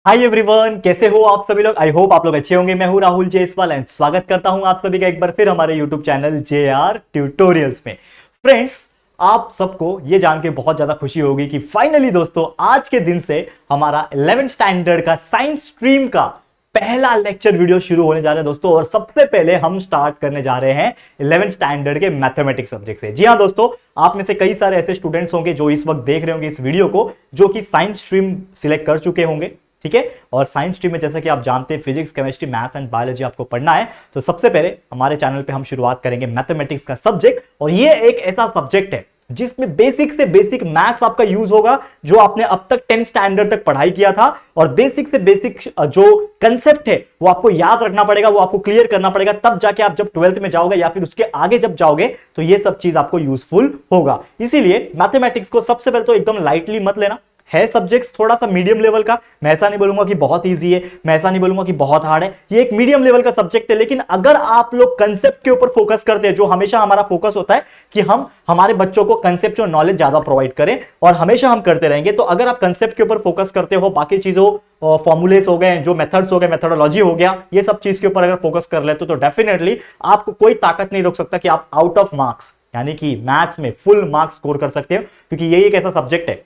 Hi everyone, कैसे हो आप सभी लोग। आई होप आप लोग अच्छे होंगे। मैं हूं राहुल जायसवाल एंड स्वागत करता हूं आप सभी का एक बार फिर हमारे यूट्यूब चैनल JR ट्यूटोरियल्स में। फ्रेंड्स, आप सबको ये जान के बहुत ज्यादा खुशी होगी कि फाइनली दोस्तों आज के दिन से हमारा 11th स्टैंडर्ड का साइंस स्ट्रीम का पहला लेक्चर वीडियो शुरू होने जा रहा है दोस्तों। और सबसे पहले हम स्टार्ट करने जा रहे हैं 11th स्टैंडर्ड के मैथमेटिक्स सब्जेक्ट से। जी हाँ दोस्तों, आप में से कई सारे ऐसे स्टूडेंट्स होंगे जो इस वक्त देख रहे होंगे इस वीडियो को, जो कि साइंस स्ट्रीम सिलेक्ट कर चुके होंगे। ठीक है, और साइंस स्ट्रीम में जैसा कि आप जानते हैं physics, chemistry, maths and biology आपको पढ़ना है। तो सबसे पहले हमारे चैनल पे हम शुरुआत करेंगे मैथमेटिक्स का सब्जेक्ट। और ये एक ऐसा सब्जेक्ट है जिसमें बेसिक से बेसिक मैथ्स आपका यूज होगा, जो आपने अब तक 10th स्टैंडर्ड तक पढ़ाई किया था। और बेसिक से बेसिक जो कंसेप्ट है वो आपको याद रखना पड़ेगा, वो आपको क्लियर करना पड़ेगा, तब जाके आप जब 12th में जाओगे या फिर उसके आगे जब जाओगे तो ये सब चीज आपको यूजफुल होगा। इसीलिए मैथमेटिक्स को सबसे पहले तो एकदम लाइटली मत लेना। है सब्जेक्ट्स थोड़ा सा मीडियम लेवल का। मैं ऐसा नहीं बोलूंगा कि बहुत इजी है, मैं ऐसा नहीं बोलूंगा कि बहुत हार्ड है। ये एक मीडियम लेवल का सब्जेक्ट है। लेकिन अगर आप लोग कंसेप्ट के ऊपर फोकस करते हैं, जो हमेशा हमारा फोकस होता है कि हम हमारे बच्चों को कंसेप्चुअल नॉलेज ज्यादा प्रोवाइड करें, और हमेशा हम करते रहेंगे। तो अगर आप कंसेप्ट के ऊपर फोकस करते हो, बाकी चीजों फॉर्मूलेस हो गए, जो मेथड्स हो गए, मेथोडोलॉजी हो गया, ये सब चीज के ऊपर अगर फोकस कर लेते हो तो डेफिनेटली आपको कोई ताकत नहीं रोक सकता कि आप आउट ऑफ मार्क्स यानी कि मैथ्स में फुल मार्क्स स्कोर कर सकते हो। क्योंकि ये एक ऐसा सब्जेक्ट है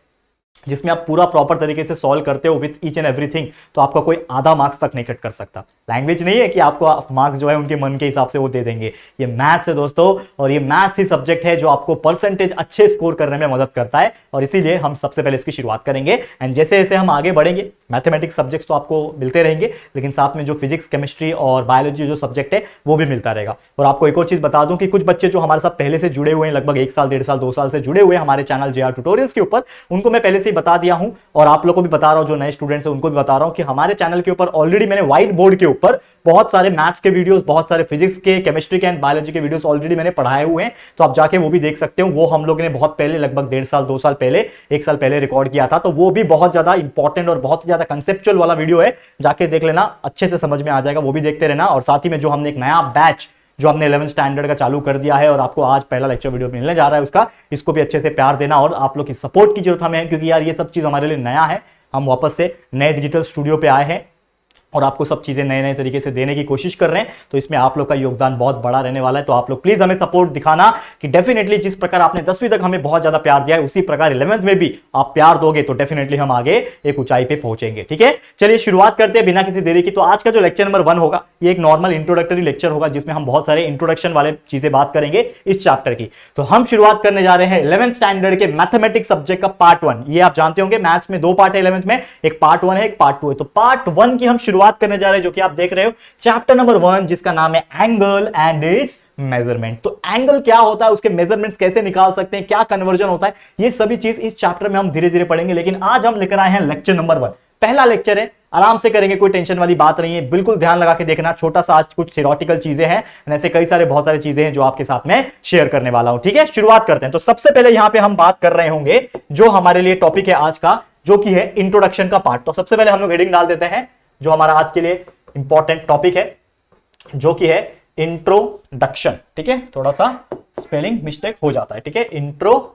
जिसमें आप पूरा प्रॉपर तरीके से सॉल्व करते हो विथ ईच एंड एवरीथिंग, तो आपका कोई आधा मार्क्स तक नहीं कट कर सकता। लैंग्वेज नहीं है कि आपको मार्क्स जो है उनके मन के हिसाब से वो दे देंगे। ये मैथ्स है दोस्तों, और ये मैथ्स ही सब्जेक्ट है जो आपको परसेंटेज अच्छे स्कोर करने में मदद करता है। और इसीलिए हम सबसे पहले इसकी शुरुआत करेंगे। एंड जैसे जैसे हम आगे बढ़ेंगे, मैथमेटिक्स सब्जेक्ट्स तो आपको मिलते रहेंगे, लेकिन साथ में जो फिजिक्स, केमिस्ट्री और बायोलॉजी जो सब्जेक्ट है वो भी मिलता रहेगा। और आपको एक और चीज बता दूं कि कुछ बच्चे जो हमारे साथ पहले से जुड़े हुए हैं, लगभग 1 साल, 1.5 साल, 2 साल से जुड़े हुए हैं हमारे चैनल JR ट्यूटोरियल्स के ऊपर, उनको मैं पहले से ही बता दिया हूं। और आप लोगों को भी बता रहा हूं, जो नए स्टूडेंट्स हैं उनको भी बता रहा हूं कि हमारे चैनल के ऊपर ऑलरेडी मैंने व्हाइट बोर्ड के ऊपर बहुत सारे मैथ्स के वीडियोस, बहुत सारे फिजिक्स के, केमिस्ट्री के एंड बायोलॉजी के वीडियोस ऑलरेडी मैंने पढ़ाए हुए हैं। तो आप जाके वो भी देख सकते हो। वो हम लोग ने बहुत पहले, लगभग 1.5 साल, 2 साल पहले, 1 साल पहले रिकॉर्ड किया था। तो वो भी बहुत ज्यादा इंपॉर्टेंट और बहुत ज्यादा कंसेप्चुअल वाला वीडियो है, जाके देख लेना, अच्छे से समझ में आ जाएगा। वो भी देखते रहना। और साथ ही में जो हमने एक नया बैच जो हमने 11th स्टैंडर्ड का चालू कर दिया है, और आपको आज पहला लेक्चर वीडियो मिलने जा रहा है उसका, इसको भी अच्छे से प्यार देना। और आप लोग की सपोर्ट की जरूरत हमें है, क्योंकि यार ये सब चीज हमारे लिए नया है। हम वापस से नए डिजिटल स्टूडियो पे आए हैं और आपको सब चीजें नए नए तरीके से देने की कोशिश कर रहे हैं। तो इसमें आप लोग का योगदान बहुत बड़ा रहने वाला है। तो आप लोग प्लीज हमें सपोर्ट दिखाना कि डेफिनेटली जिस प्रकार आपने 10वीं तक हमें बहुत ज्यादा प्यार दिया है, उसी प्रकार 11th में भी आप प्यार दोगे तो डेफिनेटली हम आगे एक ऊंचाई पे पहुंचेंगे। ठीक है, चलिए शुरुआत करते हैं बिना किसी देरी की। तो आज का जो लेक्चर नंबर 1 होगा, ये एक नॉर्मल इंट्रोडक्टरी लेक्चर होगा, जिसमें हम बहुत सारे इंट्रोडक्शन वाले चीजें बात करेंगे इस चैप्टर की। तो हम शुरुआत करने जा रहे हैं 11th स्टैंडर्ड के मैथमेटिक्स सब्जेक्ट का पार्ट 1। ये आप जानते होंगे मैथ्स में 2 पार्ट है 11th में, एक पार्ट 1 है, एक पार्ट 2 है। तो पार्ट 1 की हम शुरुआत करने जा रहे हैं, जो कि आप देख रहे हो चैप्टर नंबर 1, जिसका नाम है एंगल एंड इट्स मेजरमेंट। तो एंगल क्या होता है, उसके मेजरमेंट्स कैसे निकाल सकते हैं, क्या कन्वर्जन होता है, ये सभी चीज इस चैप्टर में हम धीरे धीरे पढ़ेंगे। लेकिन आज हम लेकर आए हैं लेक्चर नंबर 1, पहला लेक्चर है, आराम से करेंगे, कोई टेंशन वाली बात नहीं है। बिल्कुल ध्यान लगा के देखना। छोटा सा आज कुछ थ्योरेटिकल चीजें हैं, ऐसे कई सारे बहुत सारी चीजें हैं जो आपके साथ में शेयर करने वाला हूं। ठीक है, शुरुआत करते हैं। तो सबसे पहले यहां पे हम बात कर रहे होंगे जो हमारे लिए टॉपिक है आज का, जो कि है इंट्रोडक्शन का पार्ट। तो सबसे पहले हम लोग हेडिंग डाल देते हैं जो हमारा आज के लिए इंपॉर्टेंट टॉपिक है, जो कि है इंट्रोडक्शन। ठीक है, थोड़ा सा स्पेलिंग मिस्टेक हो जाता है। ठीक है, इंट्रोडक्शन।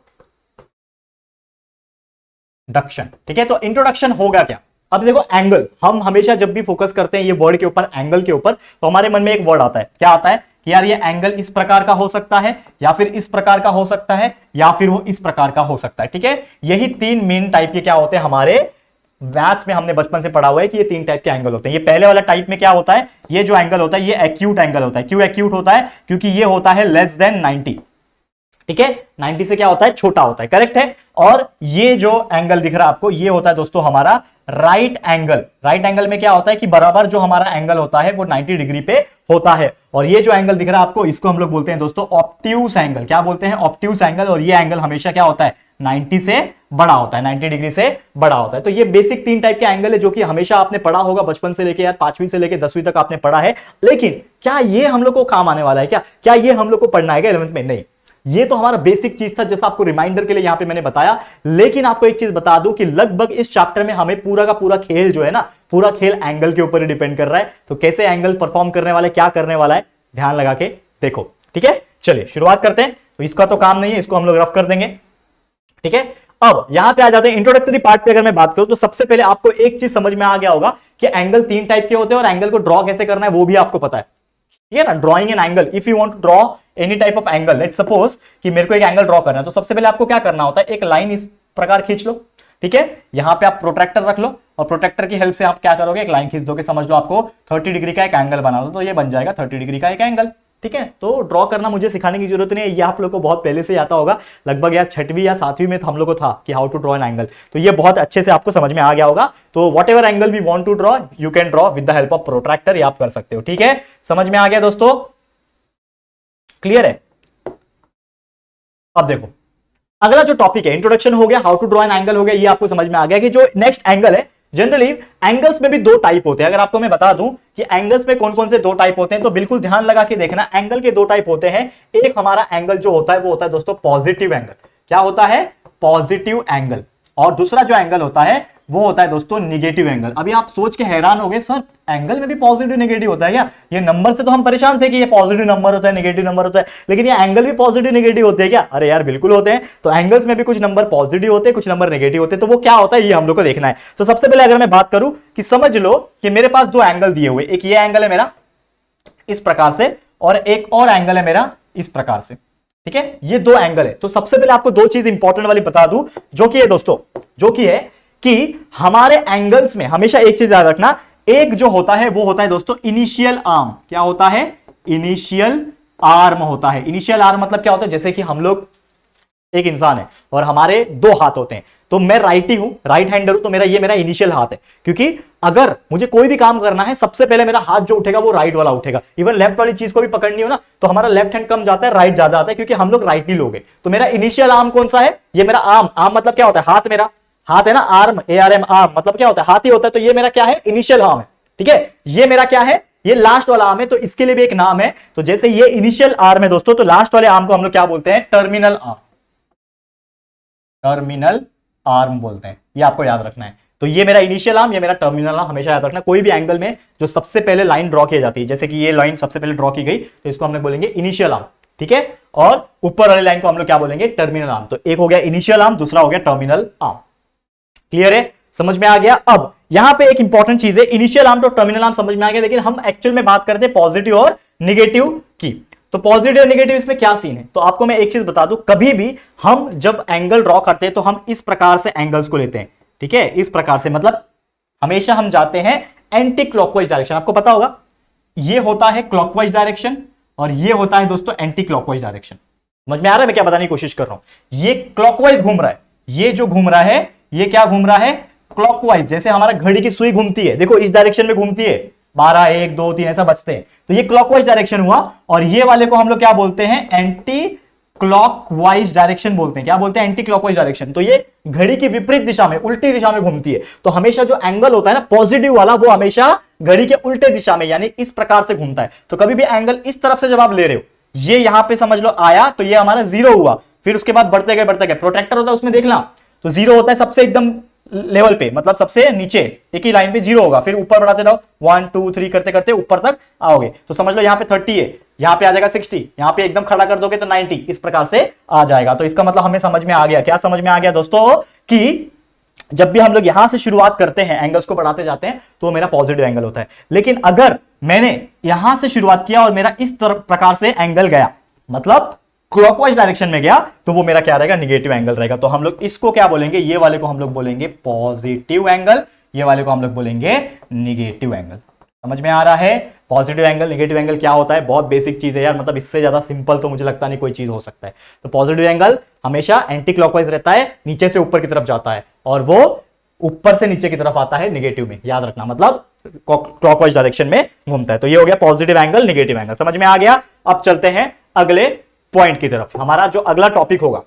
ठीक है, तो इंट्रोडक्शन होगा क्या। अब देखो, एंगल, हम हमेशा जब भी फोकस करते हैं ये वर्ड के ऊपर, एंगल के ऊपर, तो हमारे मन में एक वर्ड आता है। क्या आता है कि यार ये एंगल इस प्रकार का हो सकता है, या फिर इस प्रकार का हो सकता है, या फिर वो इस प्रकार का हो सकता है। ठीक है, यही 3 मेन टाइप के क्या होते हैं, हमारे मैथ्स में हमने बचपन से पढ़ा हुआ है कि ये 3 टाइप के एंगल होते हैं। ये पहले वाला टाइप में क्या होता है, ये जो एंगल होता है ये एक्यूट एंगल होता है। क्यों एक्यूट होता है, क्योंकि ये होता है लेस देन 90। ठीक है, 90 से क्या होता है, छोटा होता है, करेक्ट है। और ये जो एंगल दिख रहा है आपको, ये होता है दोस्तों हमारा राइट एंगल। राइट एंगल में क्या होता है कि बराबर जो हमारा एंगल होता है वो 90 डिग्री पे होता है। और ये जो एंगल दिख रहा है आपको, इसको हम लोग बोलते हैं दोस्तों ऑब्ट्यूस एंगल। क्या बोलते हैं, ऑब्ट्यूस एंगल। और ये एंगल हमेशा क्या होता है, 90 से बड़ा होता है, 90 डिग्री से बड़ा होता है। तो ये बेसिक 3 टाइप के एंगल है, जो कि हमेशा आपने पढ़ा होगा बचपन से लेके, यार 5वीं से लेके 10वीं तक आपने पढ़ा है। लेकिन क्या ये हम लोग को काम आने वाला है, क्या ये हम लोग को पढ़ना है 11th में? नहीं, ये तो हमारा बेसिक चीज था, जैसा आपको रिमाइंडर के लिए यहां पे मैंने बताया। लेकिन आपको एक चीज बता दूं कि लगभग इस चैप्टर में हमें पूरा का पूरा खेल जो है ना, पूरा खेल एंगल के ऊपर ही डिपेंड कर रहा है। तो कैसे एंगल परफॉर्म करने वाला है, क्या करने वाला है, ध्यान लगा के देखो। ठीक है, चलिए शुरुआत करते हैं। तो इसका तो काम नहीं है, इसको हम लोग रफ कर देंगे। ठीक है, अब यहां पे आ जाते हैं इंट्रोडक्टरी पार्ट पे। अगर मैं बात करूं तो सबसे पहले आपको एक चीज समझ में आ गया होगा कि एंगल 3 टाइप के होते हैं और एंगल को ड्रॉ कैसे करना है वो भी आपको पता है, ठीक है ना। Drawing an angle, if you want to draw any type of angle, let's suppose कि मेरे को एक एंगल ड्रॉ करना है, तो सबसे पहले आपको क्या करना होता है, एक लाइन इस प्रकार खींच लो, ठीक है। यहां पे आप प्रोट्रैक्टर रख लो और प्रोट्रैक्टर की हेल्प से आप क्या करोगे, एक लाइन खींच दोगे, समझ लो आपको 30 डिग्री का एक एंगल बना दो, तो ये बन जाएगा 30 डिग्री का एक एंगल, ठीक है। तो ड्रॉ करना मुझे सिखाने की जरूरत नहीं है, ये आप लोग को बहुत पहले से आता होगा, लगभग यार 6वीं या 7वीं में हम लोग को था कि how to draw an angle, तो ये बहुत अच्छे से आपको समझ में आ गया होगा। तो whatever angle we want to draw you can draw with the help of protractor, ये आप कर सकते हो, ठीक है। समझ में आ गया दोस्तों, क्लियर है। अब देखो अगला जो टॉपिक है, इंट्रोडक्शन हो गया, how to draw an angle हो गया, ये आपको समझ में आ गया कि जो नेक्स्ट एंगल है, जनरली एंगल्स में भी 2 टाइप होते हैं। अगर आपको मैं बता दूं कि एंगल्स में कौन कौन से 2 टाइप होते हैं, तो बिल्कुल ध्यान लगा के देखना। एंगल के 2 टाइप होते हैं, एक हमारा एंगल जो होता है वो होता है दोस्तों पॉजिटिव एंगल, क्या होता है, पॉजिटिव एंगल, और दूसरा जो एंगल होता है वो होता है दोस्तों निगेटिव एंगल। अभी आप सोच के हैरान हो गए, सर एंगल में भी पॉजिटिव नेगेटिव होता है क्या? ये नंबर से तो हम परेशान थे कि ये पॉजिटिव नंबर होता है, नेगेटिव नंबर होता है, लेकिन ये एंगल भी पॉजिटिव नेगेटिव होते हैं क्या? अरे यार बिल्कुल होते हैं। तो एंगल्स में भी कुछ नंबर पॉजिटिव होते हैं, कुछ नंबर नेगेटिव होते हैं, तो वो क्या होता है ये हम लोग को देखना है। तो सबसे पहले अगर मैं बात करूं कि समझ लो कि मेरे पास 2 एंगल दिए हुए, एक ये एंगल है मेरा इस प्रकार से, और एक और एंगल है मेरा इस प्रकार से, ठीक है। ये 2 एंगल है। तो सबसे पहले आपको 2 चीज इंपॉर्टेंट वाली बता दूं, जो कि है दोस्तों, जो कि है कि हमारे एंगल्स में हमेशा एक चीज याद रखना, एक जो होता है वो होता है दोस्तों इनिशियल आर्म। क्या होता है? इनिशियल आर्म होता है। इनिशियल आर्म मतलब क्या होता है? जैसे कि हम लोग एक इंसान है और हमारे 2 हाथ होते हैं, तो मैं राइटी हूं, राइट हैंडर हूं, तो मेरा इनिशियल हाथ है, क्योंकि अगर मुझे कोई भी काम करना है सबसे पहले मेरा हाथ जो उठेगा वो राइट वाला उठेगा। इवन लेफ्ट वाली चीज को भी पकड़नी हो ना तो हमारा लेफ्ट हैंड कम जाता है, राइट ज्यादा आता है, क्योंकि हम लोग राइटी लोग हैं। तो मेरा इनिशियल आर्म कौन सा है? ये मेरा आर्म। आर्म मतलब क्या होता है? हाथ। मेरा हाथ है ना, आर्म, ARM, आर्म मतलब क्या होता है? हाथ ही होता है। तो ये मेरा क्या है? इनिशियल आर्म है, ठीक है। ये मेरा क्या है? ये लास्ट वाला आर्म है, तो इसके लिए भी एक नाम है। तो जैसे ये इनिशियल आर्म है दोस्तों, तो लास्ट वाले आर्म को हम लोग क्या बोलते हैं? Terminal arm. टर्मिनल आर्म बोलते हैं, ये आपको याद रखना है। तो ये मेरा इनिशियल आर्म, ये मेरा टर्मिनल आर्म, हमेशा याद रखना। कोई भी एंगल में जो सबसे पहले लाइन ड्रॉ की जाती है, जैसे कि ये लाइन सबसे पहले ड्रॉ की गई, तो इसको हम लोग बोलेंगे इनिशियल आर्म, ठीक है। और ऊपर वाली लाइन को हम लोग क्या बोलेंगे? Terminal arm. तो एक हो गया इनिशियल आर्म, दूसरा हो गया टर्मिनल आर्म। क्लियर है? समझ में आ गया? अब यहां पे एक इंपॉर्टेंट चीज है, इनिशियल आर्म तो टर्मिनल आर्म समझ में आ गया, लेकिन हम एक्चुअल में बात करते हैं पॉजिटिव और निगेटिव की। तो पॉजिटिव और निगेटिव इसमें क्या सीन है? तो आपको मैं एक चीज बता दूं, कभी भी हम जब एंगल ड्रॉ करते हैं तो हम इस प्रकार से एंगल्स को लेते हैं, ठीक है। इस प्रकार से मतलब हमेशा हम जाते हैं एंटी क्लॉकवाइज डायरेक्शन। आपको पता होगा ये होता है क्लॉकवाइज डायरेक्शन और ये होता है दोस्तों एंटी क्लॉकवाइज डायरेक्शन। समझ में आ रहा है मैं क्या बताने की कोशिश कर रहा हूं? ये क्लॉकवाइज घूम रहा है, ये जो घूम रहा है ये क्या घूम रहा है? क्लॉकवाइज। जैसे हमारा घड़ी की सुई घूमती है, देखो इस डायरेक्शन में घूमती है, 12, 1, 2, 3 ऐसा बचते हैं, तो ये क्लॉकवाइज डायरेक्शन हुआ। और ये वाले को हम लोग क्या बोलते हैं? एंटी क्लॉकवाइज डायरेक्शन बोलते हैं। क्या बोलते हैं? Anti clockwise direction. तो ये घड़ी की विपरीत दिशा में, उल्टी दिशा में घूमती है। तो हमेशा जो एंगल होता है ना पॉजिटिव वाला, वो हमेशा घड़ी के उल्टे दिशा में यानी इस प्रकार से घूमता है। तो कभी भी एंगल इस तरफ से जब आप ले रहे हो, ये यहां पे समझ लो आया, तो ये हमारा 0 हुआ, फिर उसके बाद बढ़ते गए, प्रोट्रैक्टर होता है उसमें देखना, तो 0 होता है सबसे एकदम लेवल पे, मतलब सबसे नीचे एक ही लाइन पे 0 होगा, फिर ऊपर बढ़ाते रहो 1 2 3 करते करते ऊपर तक आओगे। तो समझ लो यहाँ पे 30 है, यहाँ पे आ जाएगा 60, यहाँ पे एकदम खड़ा कर दोगे तो 90, इस प्रकार से आ जाएगा। तो इसका मतलब हमें समझ में आ गया, क्या समझ में आ गया दोस्तों, कि जब भी हम लोग यहां से शुरुआत करते हैं एंगल्स को बढ़ाते जाते हैं तो मेरा पॉजिटिव एंगल होता है। लेकिन अगर मैंने यहां से शुरुआत किया और मेरा इस प्रकार से एंगल गया, मतलब क्लॉकवाइज डायरेक्शन में गया, तो वो मेरा क्या रहेगा? निगेटिव एंगल रहेगा। तो हम लोग इसको क्या बोलेंगे? ये वाले को हम लोग बोलेंगे पॉजिटिव एंगल, ये वाले को हम लोग बोलेंगे निगेटिव एंगल। समझ में आ रहा है? पॉजिटिव एंगल निगेटिव एंगल क्या होता है? बहुत बेसिक चीज है यार, मतलब इससे ज्यादा सिंपल तो मुझे लगता नहीं कोई चीज हो सकता है। तो पॉजिटिव एंगल हमेशा एंटी क्लॉकवाइज रहता है, नीचे से ऊपर की तरफ जाता है, और वो ऊपर से नीचे की तरफ आता है निगेटिव में, याद रखना, मतलब क्लॉकवाइज डायरेक्शन में घूमता है। तो ये हो गया पॉजिटिव एंगल निगेटिव एंगल, समझ में आ गया। अब चलते हैं अगले पॉइंट की तरफ। हमारा जो अगला टॉपिक होगा,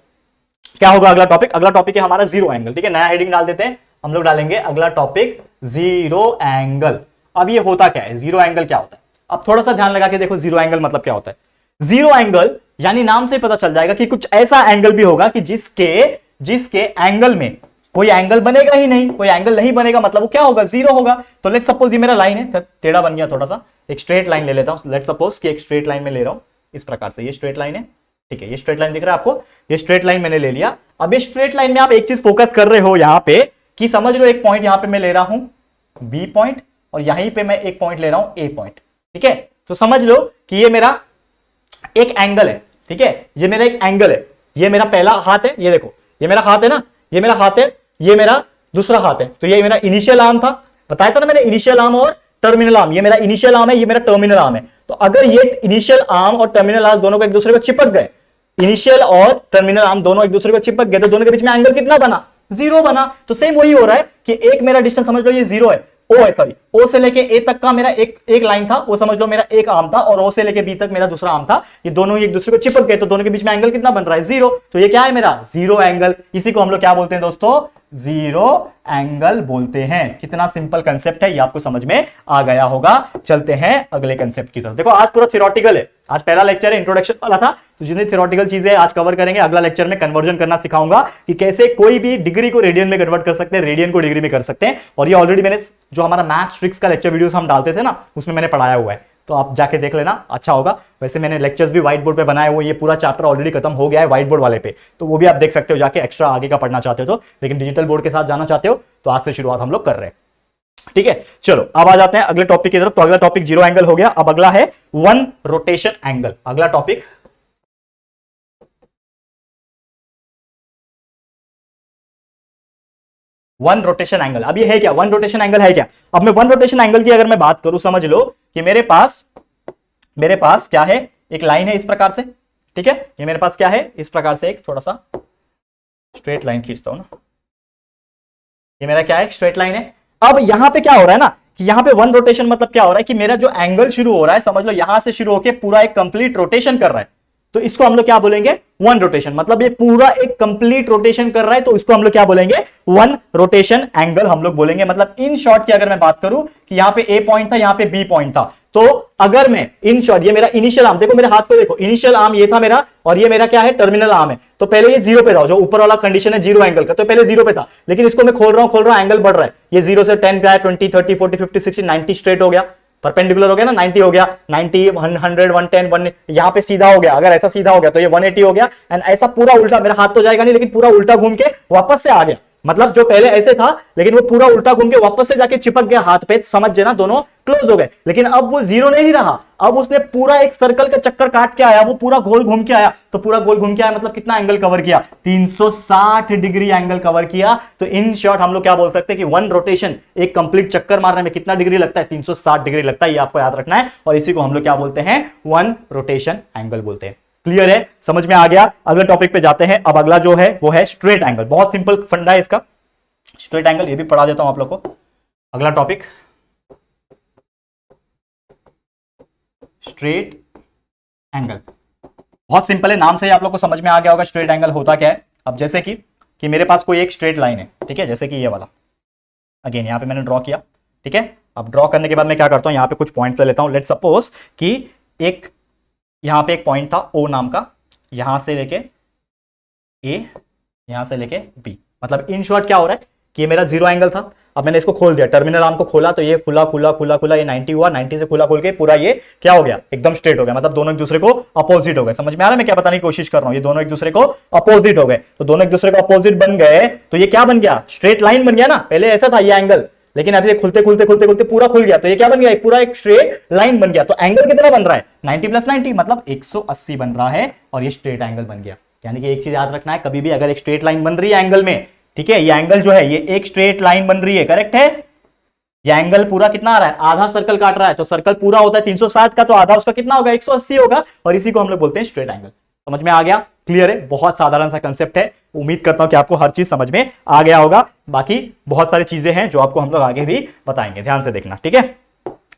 क्या होगा अगला टॉपिक? अगला टॉपिक है हमारा जीरो एंगल, ठीक है। नया हेडिंग डाल देते हैं हम लोग, डालेंगे अगला टॉपिक जीरो एंगल। अब ये होता क्या है? जीरो एंगल क्या होता है? अब थोड़ा सा ध्यान लगा के देखो, जीरो एंगल मतलब क्या होता है। जीरो एंगल यानी नाम से पता चल जाएगा कि कुछ ऐसा एंगल भी होगा कि जिसके एंगल में कोई एंगल बनेगा ही नहीं, कोई एंगल नहीं बनेगा, मतलब वो क्या होगा? जीरो होगा। तो लेट्स सपोज ये मेरा लाइन है, टेढ़ा बन गया थोड़ा सा, एक स्ट्रेट लाइन ले लेता हूं। लेट्स सपोज कि एक स्ट्रेट लाइन में ले रहा हूं इस प्रकार से, ये स्ट्रेट लाइन है, ठीक है, ये स्ट्रेट लाइन दिख रहा है आपको, ये स्ट्रेट लाइन मैंने ले लिया। अब ये स्ट्रेट लाइन में आप एक चीज फोकस कर रहे हो यहां पे कि समझ लो एक पॉइंट यहां पे मैं ले रहा हूं बी पॉइंट और यहीं पे मैं एक पॉइंट ले रहा हूं ए पॉइंट। ठीक है, तो समझ लो कि ये मेरा एक एंगल है। ठीक है, ये मेरा एक एंगल है, ये मेरा पहला हाथ है, ये देखो ये मेरा हाथ है ना, ये मेरा हाथ है, ये मेरा दूसरा हाथ है। तो ये मेरा इनिशियल आर्म था, बताया था ना मैंने, इनिशियल आर्म और टर्मिनल आर्म। ये मेरा इनिशियल आर्म है, ये मेरा टर्मिनल आर्म है। तो अगर ये इनिशियल आर्म और टर्मिनल आर्म दोनों को एक दूसरे को चिपक गए, इनिशियल और टर्मिनल आर्म दोनों एक दूसरे को चिपक गए, तो दोनों के बीच में एंगल कितना बना, जीरो बना। तो सेम वही हो रहा है कि एक मेरा डिस्टेंस समझ लो ये जीरो है, ओ है, सॉरी ओ से लेके ए तक का मेरा एक लाइन था, वो समझ लो मेरा एक आर्म था, और ओ से लेके बी तक मेरा दूसरा आर्म था। ये दोनों ही एक दूसरे को चिपक गए, तो दोनों के बीच में एंगल कितना बन रहा है, जीरो। तो ये क्या है मेरा जीरो एंगल। इसी को हम लोग क्या बोलते हैं दोस्तों, जीरो एंगल बोलते हैं। कितना सिंपल कंसेप्ट है, ये आपको समझ में आ गया होगा। चलते हैं अगले कंसेप्ट की तरफ। देखो आज पूरा थ्योरेटिकल है, आज पहला लेक्चर है, इंट्रोडक्शन वाला था, तो जितनी थ्योरेटिकल चीजें आज कवर करेंगे, अगला लेक्चर में कन्वर्जन करना सिखाऊंगा कि कैसे कोई भी डिग्री को रेडियन में कन्वर्ट कर सकते हैं, रेडियन को डिग्री में कर सकते हैं। और ये ऑलरेडी मैंने जो हमारा मैथ्स ट्रिक्स का लेक्चर वीडियोस हम डालते थे ना, उसमें मैंने पढ़ाया हुआ है, तो आप जाके देख लेना, अच्छा होगा। वैसे मैंने लेक्चर्स भी व्हाइट बोर्ड पे बनाए हुए, ये पूरा चैप्टर ऑलरेडी खत्म हो गया है व्हाइट बोर्ड वाले पे, तो वो भी आप देख सकते हो जाके, एक्स्ट्रा आगे का पढ़ना चाहते हो तो। लेकिन डिजिटल बोर्ड के साथ जाना चाहते हो तो आज से शुरुआत हम लोग कर रहे हैं। ठीक है, चलो अब आ जाते हैं अगले टॉपिक की तरफ। तो अगला टॉपिक जीरो एंगल हो गया, अब अगला है वन रोटेशन एंगल। अगला टॉपिक वन रोटेशन एंगल। अब ये है क्या, वन रोटेशन एंगल है क्या। अब मैं वन रोटेशन एंगल की अगर मैं बात करूं, समझ लो कि मेरे पास क्या है, एक लाइन है इस प्रकार से। ठीक है, ये मेरे पास क्या है, इस प्रकार से एक थोड़ा सा स्ट्रेट लाइन खींचता हूं ना, ये मेरा क्या है, स्ट्रेट लाइन है। अब यहां पे क्या हो रहा है ना कि यहां पे वन रोटेशन मतलब क्या हो रहा है कि मेरा जो एंगल शुरू हो रहा है, समझ लो यहां से शुरू होकर पूरा एक कंप्लीट रोटेशन कर रहा है, तो इसको हम लोग क्या बोलेंगे, वन रोटेशन। मतलब ये पूरा एक कंप्लीट रोटेशन कर रहा है, तो इसको हम लोग क्या बोलेंगे, वन रोटेशन एंगल हम लोग बोलेंगे। मतलब इन शॉर्ट की अगर मैं बात करूं कि यहां पे ए पॉइंट था, यहां पे बी पॉइंट था, तो अगर मैं इन शॉर्ट, ये मेरा इनिशियल आर्म, देखो मेरे हाथ को देखो, इनिशियल आर्म ये था मेरा, और ये मेरा क्या है, टर्मिनल आर्म है। तो पहले ये जीरो पे रहा, जो ऊपर वाला कंडीशन है जीरो एंगल का, तो पहले जीरो पे था, लेकिन इसको मैं खोल रहा हूं, एंगल बढ़ रहा है। ये जीरो से 10 पे आया, 20, 30, 40, 50, 60, 90 स्ट्रेट हो गया, परपेंडिकुलर हो गया ना, 90 हो गया, 90, 100, 110, 1 यहां पे सीधा हो गया। अगर ऐसा सीधा हो गया तो ये 180 हो गया, एंड ऐसा पूरा उल्टा, मेरा हाथ तो जाएगा नहीं, लेकिन पूरा उल्टा घूम के वापस से आ गया। मतलब जो पहले ऐसे था, लेकिन वो पूरा उल्टा घूम के वापस से जाके चिपक गया हाथ पे, समझ जाना, दोनों क्लोज हो गए। लेकिन अब वो जीरो नहीं रहा, अब उसने पूरा एक सर्कल का चक्कर काट के आया, वो पूरा गोल घूम के आया। तो पूरा गोल घूम के आया मतलब कितना एंगल कवर किया, 360 डिग्री एंगल कवर किया। तो इन शॉर्ट हम लोग क्या बोल सकते हैं कि वन रोटेशन, एक कंप्लीट चक्कर मारने में कितना डिग्री लगता है, 360 डिग्री लगता है। ये आपको याद रखना है, और इसी को हम लोग क्या बोलते हैं, वन रोटेशन एंगल बोलते हैं। क्लियर है, समझ में आ गया। अगले टॉपिक पे जाते हैं। अब अगला जो है वो है स्ट्रेट एंगल। बहुत सिंपल फंडा है इसका, स्ट्रेट एंगल, ये भी पढ़ा देता हूं आप लोग को। अगला टॉपिक स्ट्रेट एंगल, बहुत सिंपल है, नाम से ही आप लोग को समझ में आ गया होगा स्ट्रेट एंगल होता क्या है। अब जैसे कि मेरे पास कोई एक स्ट्रेट लाइन है, ठीक है, जैसे कि ये वाला, अगेन यहां पे मैंने ड्रॉ किया। ठीक है, अब ड्रॉ करने के बाद मैं क्या करता हूं, यहां पे कुछ पॉइंट ले लेता हूं। लेट्स सपोज कि एक यहां पे एक पॉइंट था ओ नाम का, यहां से लेके ए, यहां से लेके बी। मतलब इन शॉर्ट क्या हो रहा है कि ये मेरा जीरो एंगल था, अब मैंने इसको खोल दिया, टर्मिनल आर्म को खोला, तो ये खुला खुला खुला खुला, ये 90 हुआ, 90 से खुला खोल के पूरा ये क्या हो गया, एकदम स्ट्रेट हो गया। मतलब दोनों एक दूसरे को अपोजिट हो गए। समझ में आ रहा है मैं क्या बताने की कोशिश कर रहा हूं, ये दोनों एक दूसरे को अपोजिट हो गए। तो दोनों एक दूसरे को अपोजिट बन गए, तो ये क्या बन गया, स्ट्रेट लाइन बन गया ना। पहले ऐसा था ये एंगल, लेकिन अभी खुलते खुलते खुलते खुलते पूरा खुल गया, तो ये क्या बन गया, पूरा एक स्ट्रेट लाइन बन गया। तो एंगल कितना बन रहा है, 90 + 90 मतलब 180 बन रहा है, और ये स्ट्रेट एंगल बन गया। यानी कि एक चीज याद रखना है, कभी भी अगर एक स्ट्रेट लाइन बन रही है एंगल में, ठीक है, ये एंगल जो है ये एक स्ट्रेट लाइन बन रही है, करेक्ट है। ये एंगल पूरा कितना आ रहा है, आधा सर्कल काट रहा है, तो सर्कल पूरा होता है 360 का, तो आधा उसका कितना होगा, 180 होगा, और इसी को हम लोग बोलते हैं स्ट्रेट एंगल। समझ में आ गया, क्लियर है। बहुत साधारण सा कंसेप्ट है, उम्मीद करता हूं कि आपको हर चीज समझ में आ गया होगा। बाकी बहुत सारी चीजें हैं जो आपको हम लोग आगे भी बताएंगे, ध्यान से देखना, ठीक है।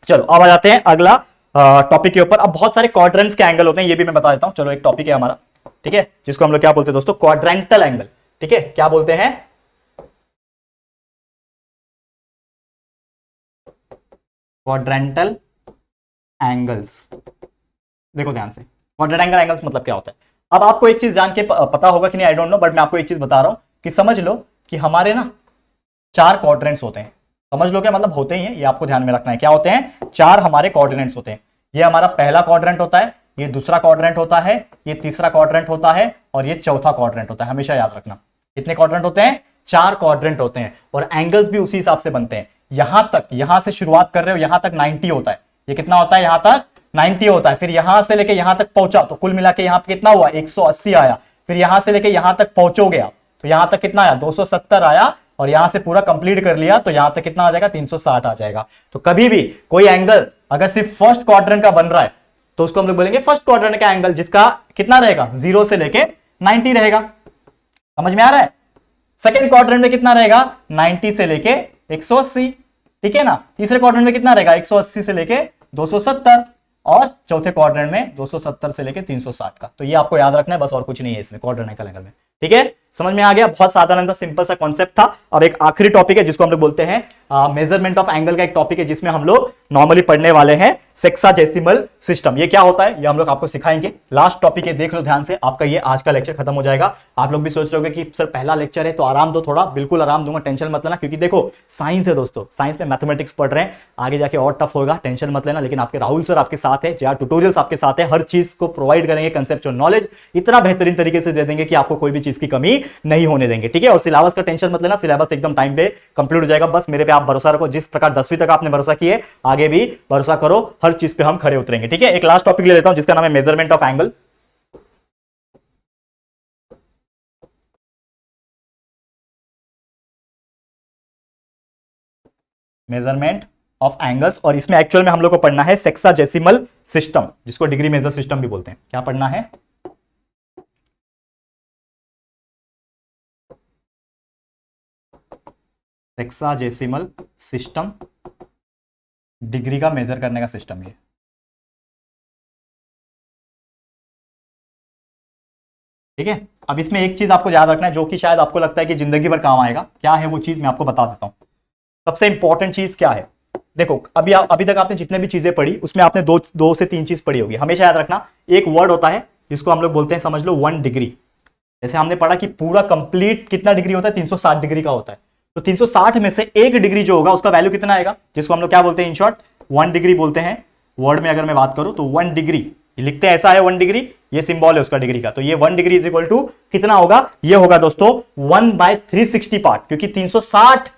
चलो अब आ जाते हैं अगला टॉपिक के ऊपर। अब बहुत सारे क्वाड्रेंट्स के एंगल होते हैं, ये भी मैं बता देता हूं। चलो एक टॉपिक है हमारा, ठीक है, जिसको हम लोग क्या बोलते हैं दोस्तों, क्वाड्रेंटल एंगल। ठीक है, क्या बोलते हैं, क्वाड्रेंटल एंगल्स। देखो ध्यान से, क्वाड्रेंटल एंगल्स मतलब क्या होता है। अब आपको एक चीज जान के पता होगा कि नहीं, आई डोंट नो, बट मैं आपको एक चीज बता रहा हूं कि समझ लो कि हमारे ना 4 क्वाड्रेंट्स होते हैं। समझ लो क्या मतलब होते ही हैं, ये आपको ध्यान में रखना है। क्या होते हैं, 4 हमारे क्वाड्रेंट्स होते हैं। ये हमारा पहला क्वाड्रेंट होता है, ये दूसरा क्वाड्रेंट होता है, ये तीसरा क्वाड्रेंट होता है और ये चौथा क्वाड्रेंट होता है। हमेशा याद रखना कितने क्वाड्रेंट होते हैं, 4 क्वाड्रेंट होते हैं और एंगल्स भी उसी हिसाब से बनते हैं। यहां तक, यहां से शुरुआत कर रहे हो, यहां तक 90 होता है। ये कितना होता है, यहां तक 90 होता है। फिर यहां से लेके यहां तक पहुंचा तो कुल मिला के यहां पे कितना हुआ, 180 आया। फिर यहां से लेके यहां तक पहुंचोगे आप तो यहां तक कितना आया, 270 आया। और यहां से पूरा कंप्लीट कर लिया तो यहां तक कितना आ जाएगा, 360 आ जाएगा। तो कभी भी कोई एंगल अगर सिर्फ फर्स्ट क्वाड्रेंट का बन रहा है तो उसको हम लोग बोलेंगे फर्स्ट क्वाड्रेंट का एंगल, जिसका कितना रहेगा, 0 से लेके 90 रहेगा। समझ में आ रहा है। सेकंड क्वाड्रेंट में कितना रहेगा, 90 से लेके 180, ठीक है ना। तीसरे क्वाड्रेंट में कितना रहेगा, 180 से लेके 270 और चौथे क्वाड्रेंट में 270 से लेके 360 का। तो ये आपको याद रखना है बस, और कुछ नहीं है इसमें क्वाड्रेंट एंगल में, ठीक है। समझ में आ गया, बहुत साधारण सा सिंपल सा कॉन्सेप्ट था। अब एक आखिरी टॉपिक है जिसको हम लोग बोलते हैं मेजरमेंट ऑफ एंगल का एक टॉपिक है जिसमें हम लोग नॉर्मली पढ़ने वाले हैं सेक्साडेसिमल सिस्टम। ये क्या होता है ये हम लोग आपको सिखाएंगे। लास्ट टॉपिक है, देख लो ध्यान से, आपका ये आज का लेक्चर खत्म हो जाएगा। आप लोग भी सोच रहे होगे कि सर पहला लेक्चर है तो आराम दो थोड़ा, बिल्कुल आराम दूंगा, टेंशन मत लेना। क्योंकि देखो साइंस है दोस्तों, साइंस में मैथमेटिक्स पढ़ रहे हैं, आगे जाके और टफ होगा, टेंशन मत लेना। लेकिन आपके राहुल सर आपके साथ है, JR ट्यूटोरियल्स आपके साथ है, हर चीज को प्रोवाइड करेंगे, कंसेप्चुअल नॉलेज इतना बेहतरीन तरीके से दे देंगे कि आपको कोई भी चीज की कमी नहीं होने देंगे, ठीक है। और सिलेबस का टेंशन मत लेना, सिलेबस एकदम टाइम पे कंप्लीट हो जाएगा। बस मेरे पे आप भरोसा रखो, जिस प्रकार 10वीं तक आपने भरोसा किए आगे भी भरोसा करो, हर चीज पे हम खड़े उतरेंगे, ठीक है। एक लास्ट टॉपिक ले लेता हूं जिसका नाम है measurement of angle. Measurement of angles, और इसमें एक्चुअल में हम लोग को पढ़ना है सेक्साडेसिमल सिस्टम, जिसको डिग्री मेजर सिस्टम भी बोलते हैं। क्या पढ़ना है, सेक्साडेसिमल सिस्टम, डिग्री का मेजर करने का सिस्टम ये, ठीक है। अब इसमें एक चीज आपको याद रखना है जो कि शायद आपको लगता है कि जिंदगी भर काम आएगा। क्या है वो चीज, मैं आपको बता देता हूं। सबसे इंपॉर्टेंट चीज क्या है, देखो अभी तक आपने जितने भी चीजें पढ़ी उसमें आपने दो से तीन चीज पढ़ी होगी। हमेशा याद रखना, एक वर्ड होता है जिसको हम लोग बोलते हैं, समझ लो 1 डिग्री। जैसे हमने पढ़ा कि पूरा कंप्लीट कितना डिग्री होता है, 360 डिग्री का होता है। तो 360 में से 1 डिग्री जो होगा उसका वैल्यू कितना आएगा, जिसको हम लोग क्या बोलते हैं, इन शॉर्ट 1 डिग्री बोलते हैं। वर्ड में अगर मैं बात करूं तो 1 डिग्री लिखते हैं, ऐसा है 1 डिग्री, ये सिंबल है उसका डिग्री का। तो ये 1 डिग्री इज इक्वल टू कितना होगा, ये होगा दोस्तों 1/360 पार्ट, क्योंकि 360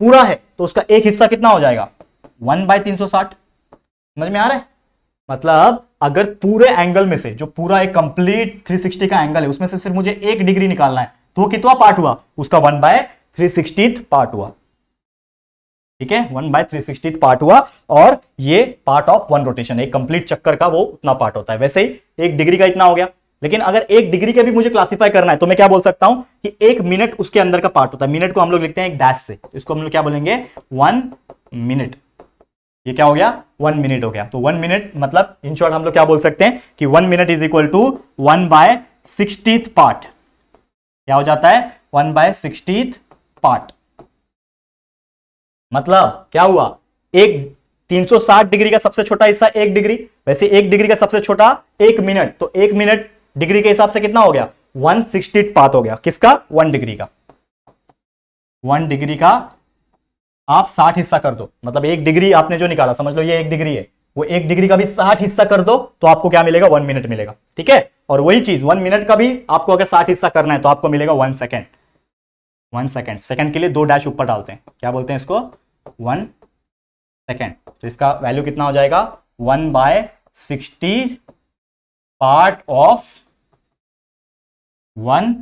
पूरा है तो उसका एक हिस्सा कितना हो जाएगा, 1/360। समझ में आ रहा है। मतलब अगर पूरे एंगल में से, जो पूरा एक कंप्लीट 360 का एंगल है, उसमें से सिर्फ मुझे 1 डिग्री निकालना है तो वो कितना पार्ट हुआ, उसका 1/360 पार्ट हुआ, ठीक है। 1/360 पार्ट हुआ, और ये पार्ट ऑफ 1 रोटेशन, एक कंप्लीट चक्कर का वो उतना पार्ट होता है। वैसे ही 1 डिग्री का इतना हो गया। लेकिन अगर 1 डिग्री का भी मुझे क्लासिफाई करना है तो मैं क्या बोल सकता हूं कि 1 मिनट उसके अंदर का पार्ट होता है। मिनट को हम लोग लिखते हैं एक डैश से, इसको हम लोग क्या बोलेंगे, 1 मिनट। ये क्या हो गया, 1 मिनट हो गया। तो 1 मिनट मतलब इन शॉर्ट हम लोग क्या बोल सकते हैं कि 1 minute is equal to 1/60 part. क्या हो जाता है, 1/60 पार्ट। मतलब क्या हुआ, एक 360 डिग्री का सबसे छोटा हिस्सा 1 डिग्री, वैसे 1 डिग्री का सबसे छोटा 1 मिनट, तो 1 मिनट डिग्री के हिसाब से कितना हो गया, 1/60 पार्ट हो गया। किसका, 1 डिग्री का। 1 डिग्री का आप 60 हिस्सा कर दो, मतलब 1 डिग्री आपने जो निकाला, समझ लो ये 1 डिग्री है, वो 1 डिग्री का भी 60 हिस्सा कर दो तो आपको क्या मिलेगा, 1 मिनट मिलेगा, ठीक है। और वही चीज 1 मिनट का भी आपको अगर 60 हिस्सा करना है तो आपको मिलेगा 1 सेकेंड। 1 सेकेंड, सेकेंड के लिए 2 डैश ऊपर डालते हैं, क्या बोलते हैं इसको, 1 सेकेंड। तो इसका वैल्यू कितना हो जाएगा, 1/60 पार्ट ऑफ 1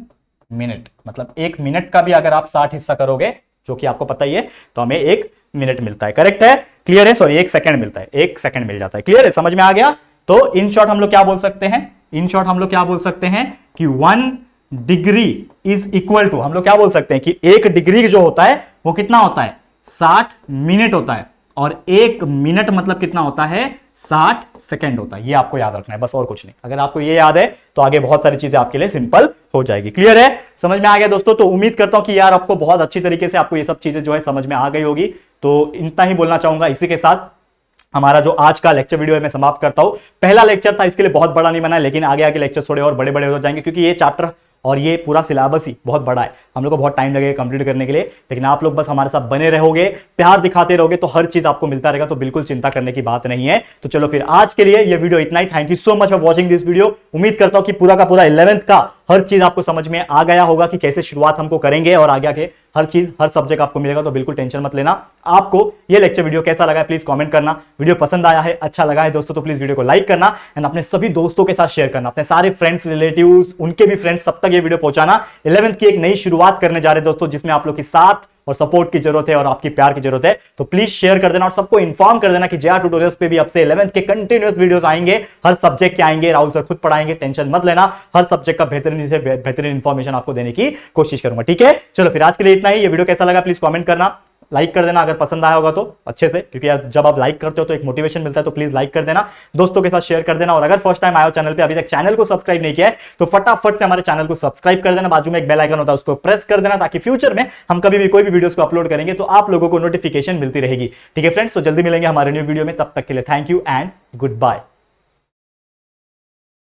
मिनट। मतलब 1 मिनट का भी अगर आप 60 हिस्सा करोगे, जो कि आपको पता ही है, तो हमें 1 मिनट मिलता है। करेक्ट है, क्लियर है, सॉरी 1 सेकेंड मिलता है, 1 सेकेंड मिल जाता है। क्लियर है, समझ में आ गया। तो इन शॉर्ट हम लोग क्या बोल सकते हैं, इन शॉर्ट हम लोग क्या बोल सकते हैं कि 1 डिग्री इज इक्वल टू, हम लोग क्या बोल सकते हैं कि 1 डिग्री जो होता है वो कितना होता है, 60 मिनट होता है। और 1 मिनट मतलब कितना होता है, 60 सेकेंड होता है। ये आपको याद रखना है बस, और कुछ नहीं। अगर आपको ये याद है तो आगे बहुत सारी चीजें आपके लिए सिंपल हो जाएगी। क्लियर है, समझ में आ गया दोस्तों। तो उम्मीद करता हूं कि यार आपको बहुत अच्छी तरीके से आपको ये सब चीजें जो है समझ में आ गई होगी। तो इतना ही बोलना चाहूंगा। इसी के साथ हमारा जो आज का लेक्चर वीडियो है मैं समाप्त करता हूं। पहला लेक्चर था, इसके लिए बहुत बड़ा नहीं बना, लेकिन आगे आगे लेक्चर थोड़े और बड़े बड़े हो जाएंगे, क्योंकि ये चैप्टर और ये पूरा सिलेबस ही बहुत बड़ा है। हम लोग को बहुत टाइम लगेगा कंप्लीट करने के लिए, लेकिन आप लोग बस हमारे साथ बने रहोगे, प्यार दिखाते रहोगे तो हर चीज आपको मिलता रहेगा, तो बिल्कुल चिंता करने की बात नहीं है। तो चलो फिर आज के लिए ये वीडियो इतना ही। Thank you so much for watching this video. उम्मीद करता हूं कि पूरा का पूरा 11th का हर चीज आपको समझ में आ गया होगा कि कैसे शुरुआत हमको करेंगे और आगे आके हर चीज हर सब्जेक्ट आपको मिलेगा, तो बिल्कुल टेंशन मत लेना। आपको ये लेक्चर वीडियो कैसा लगा है प्लीज कमेंट करना। वीडियो पसंद आया है, अच्छा लगा है दोस्तों, तो प्लीज वीडियो को लाइक करना एंड अपने सभी दोस्तों के साथ शेयर करना, अपने सारे फ्रेंड्स रिलेटिव्स उनके भी फ्रेंड्स सब तक ये वीडियो पहुंचाना। 11th की एक नई शुरुआत करने जा रहे हैं दोस्तों, जिसमें आप लोग की साथ और सपोर्ट की जरूरत है और आपकी प्यार की जरूरत है, तो प्लीज शेयर कर देना और सबको इन्फॉर्म कर देना कि JR ट्यूटोरियल्स पे भी अब से 11th के कंटिन्यूअस वीडियोस आएंगे, हर सब्जेक्ट के आएंगे, राहुल सर खुद पढ़ाएंगे, टेंशन मत लेना, हर सब्जेक्ट का बेहतरीन से बेहतरीन इंफॉर्मेशन आपको देने की कोशिश करूंगा, ठीक है। चलो फिर आज के लिए इतना ही। ये वीडियो कैसा लगा प्लीज कमेंट करना, लाइक कर देना अगर पसंद आया होगा तो अच्छे से, क्योंकि यार जब आप लाइक करते हो तो एक मोटिवेशन मिलता है, तो प्लीज लाइक कर देना, दोस्तों के साथ शेयर कर देना। और अगर फर्स्ट टाइम आए हो चैनल पे, अभी तक चैनल को सब्सक्राइब नहीं किया है, तो फटाफट से हमारे चैनल को सब्सक्राइब कर देना, बाजू में एक बेल आइकन होता है उसको प्रेस कर देना, ताकि फ्यूचर में हम कभी भी कोई भी वीडियोस को अपलोड करेंगे तो आप लोगों को नोटिफिकेशन मिलती रहेगी, ठीक है फ्रेंड्स। तो जल्दी मिलेंगे हमारे न्यू वीडियो में, तब तक के लिए thank you and good bye.